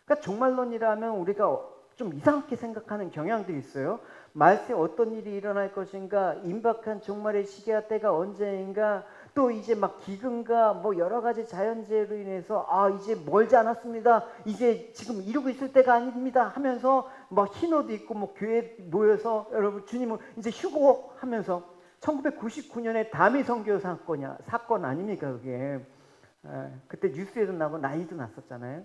그러니까 종말론이라면 우리가 좀 이상하게 생각하는 경향도 있어요. 말세 어떤 일이 일어날 것인가, 임박한 종말의 시기와 때가 언제인가, 또 이제 막 기근과 뭐 여러 가지 자연재해로 인해서 이제 멀지 않았습니다. 이제 지금 이루고 있을 때가 아닙니다. 하면서 막 흰 옷 입고 뭐 교회에 모여서 여러분 주님은 이제 휴고 하면서 1999년에 다미 선교 사건 아닙니까 그게. 그때 뉴스에도 나고 난리도 났었잖아요.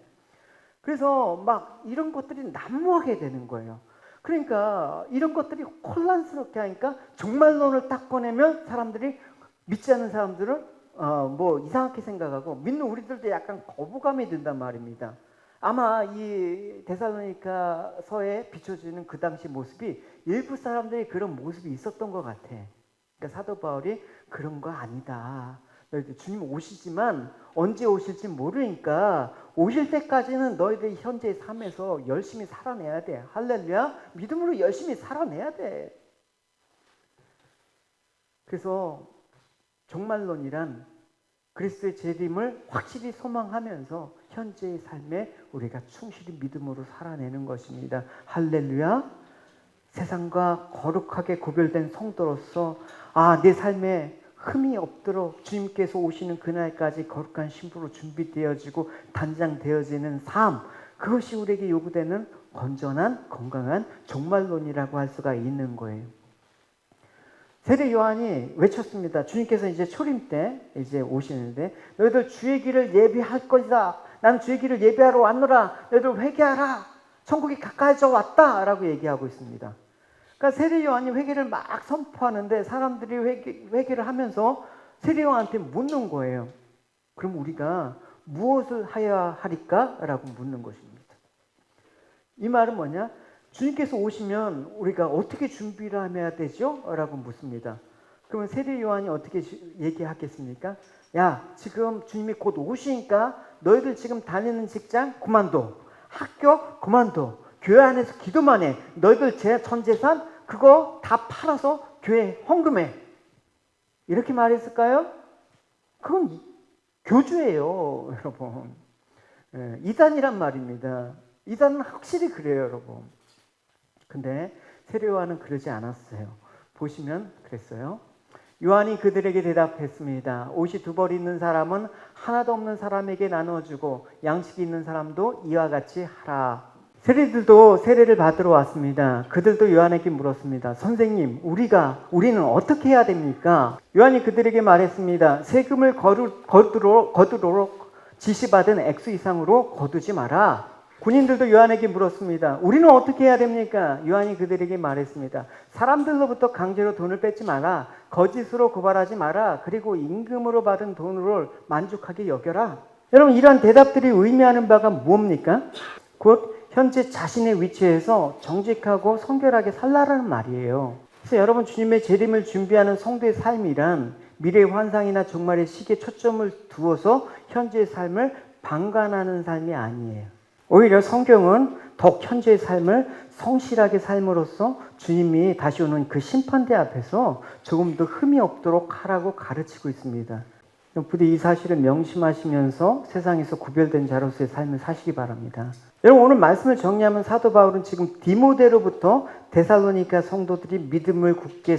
그래서 막 이런 것들이 난무하게 되는 거예요. 그러니까 이런 것들이 혼란스럽게 하니까 종말론을 딱 꺼내면 사람들이 믿지 않는 사람들은 뭐 이상하게 생각하고 믿는 우리들도 약간 거부감이 든단 말입니다. 아마 이 데살로니가서에 비춰지는 그 당시 모습이 일부 사람들이 그런 모습이 있었던 것 같아. 그러니까 사도 바울이 그런 거 아니다. 너희들 주님 오시지만 언제 오실지 모르니까 오실 때까지는 너희들이 현재의 삶에서 열심히 살아내야 돼. 할렐루야. 믿음으로 열심히 살아내야 돼. 그래서 종말론이란 그리스도의 재림을 확실히 소망하면서 현재의 삶에 우리가 충실히 믿음으로 살아내는 것입니다. 할렐루야. 세상과 거룩하게 구별된 성도로서 내 삶에 흠이 없도록 주님께서 오시는 그날까지 거룩한 신부로 준비되어지고 단장되어지는 삶, 그것이 우리에게 요구되는 건전한 건강한 종말론이라고 할 수가 있는 거예요. 세례 요한이 외쳤습니다. 주님께서 이제 초림 때 이제 오시는데 너희들 주의 길을 예비할 것이다. 나는 주의 길을 예배하러 왔노라. 너희들 회개하라. 천국이 가까이져 왔다. 라고 얘기하고 있습니다. 그러니까 세례 요한이 회개를 막 선포하는데 사람들이 회개를 하면서 세례 요한한테 묻는 거예요. 그럼 우리가 무엇을 하여야 하리까? 라고 묻는 것입니다. 이 말은 뭐냐? 주님께서 오시면 우리가 어떻게 준비를 해야 되죠? 라고 묻습니다. 그러면 세례 요한이 어떻게 얘기하겠습니까? 야, 지금 주님이 곧 오시니까 너희들 지금 다니는 직장 그만둬. 학교 그만둬. 교회 안에서 기도만 해. 너희들 전 재산 그거 다 팔아서 교회 헌금해. 이렇게 말했을까요? 그건 교주예요, 여러분. 이단이란 말입니다. 이단은 확실히 그래요, 여러분. 근데 세례 요한은 그러지 않았어요. 보시면 그랬어요. 요한이 그들에게 대답했습니다. 옷이 두 벌 있는 사람은 하나도 없는 사람에게 나눠주고 양식이 있는 사람도 이와 같이 하라. 세리들도 세례를 받으러 왔습니다. 그들도 요한에게 물었습니다. 선생님, 우리는 어떻게 해야 됩니까? 요한이 그들에게 말했습니다. 세금을 거두도록 지시받은 액수 이상으로 거두지 마라. 군인들도 요한에게 물었습니다. 우리는 어떻게 해야 됩니까? 요한이 그들에게 말했습니다. 사람들로부터 강제로 돈을 뺏지 마라. 거짓으로 고발하지 마라. 그리고 임금으로 받은 돈으로 만족하게 여겨라. 여러분, 이러한 대답들이 의미하는 바가 무엇입니까? 곧 현재 자신의 위치에서 정직하고 성결하게 살라라는 말이에요. 그래서 여러분, 주님의 재림을 준비하는 성도의 삶이란 미래의 환상이나 종말의 시기에 초점을 두어서 현재의 삶을 방관하는 삶이 아니에요. 오히려 성경은 더욱 현재의 삶을 성실하게 삶으로써 주님이 다시 오는 그 심판대 앞에서 조금 더 흠이 없도록 하라고 가르치고 있습니다. 부디 이 사실을 명심하시면서 세상에서 구별된 자로서의 삶을 사시기 바랍니다. 여러분, 오늘 말씀을 정리하면 사도 바울은 지금 디모데로부터 데살로니가 성도들이 믿음에 굳게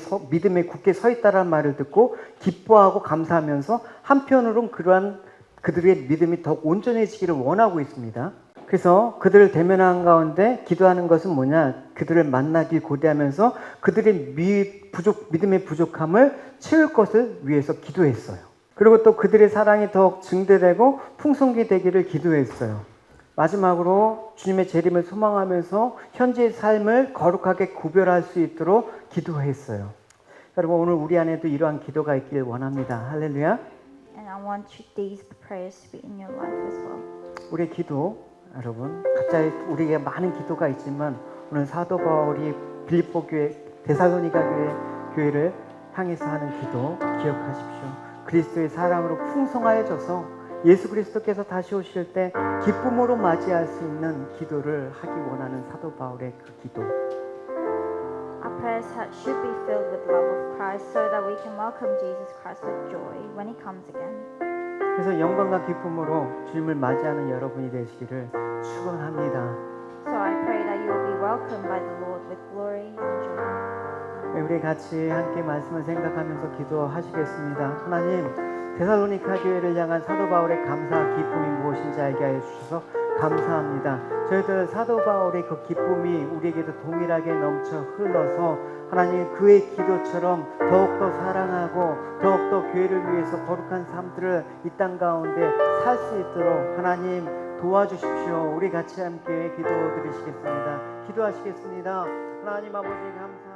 서 있다는 말을 듣고 기뻐하고 감사하면서 한편으로는 그들의 믿음이 더욱 온전해지기를 원하고 있습니다. 그래서 그들을 대면한 가운데 기도하는 것은 뭐냐? 그들을 만나길 고대하면서 그들의 믿음의 부족함을 채울 것을 위해서 기도했어요. 그리고 또 그들의 사랑이 더욱 증대되고 풍성하게 되기를 기도했어요. 마지막으로 주님의 재림을 소망하면서 현재의 삶을 거룩하게 구별할 수 있도록 기도했어요. 여러분, 오늘 우리 안에도 이러한 기도가 있길 원합니다. 할렐루야. And I want these prayers to be in your life as well. 우리의 기도, 여러분, 각자의 우리에게 많은 기도가 있지만 오늘 사도 바울이 빌립보 교회, 데살로니가 교회를 향해서 하는 기도 기억하십시오. 그리스도의 사랑으로 풍성하여져서 예수 그리스도께서 다시 오실 때 기쁨으로 맞이할 수 있는 기도를 하기 원하는 사도 바울의 그 기도. Our prayers should be filled with love of Christ so that we can welcome Jesus Christ with joy when He comes again. 그래서 영광과 기쁨으로 주님을 맞이하는 여러분이 되시기를 축원합니다. So I pray that you will be welcomed by the Lord with glory and joy. 우리 같이 함께 말씀을 생각하면서 기도하시겠습니다. 하나님, 데살로니가 교회를 향한 사도 바울의 감사와 기쁨이 무엇인지 알게 하여 주셔서 감사합니다. 저희들 사도 바울의 그 기쁨이 우리에게도 동일하게 넘쳐 흘러서 하나님, 그의 기도처럼 더욱더 사랑하고 더욱더 교회를 위해서 거룩한 삶들을 이 땅 가운데 살 수 있도록 하나님 도와주십시오. 우리 같이 함께 기도 드리시겠습니다. 기도하시겠습니다. 하나님 아버지 감사합니다.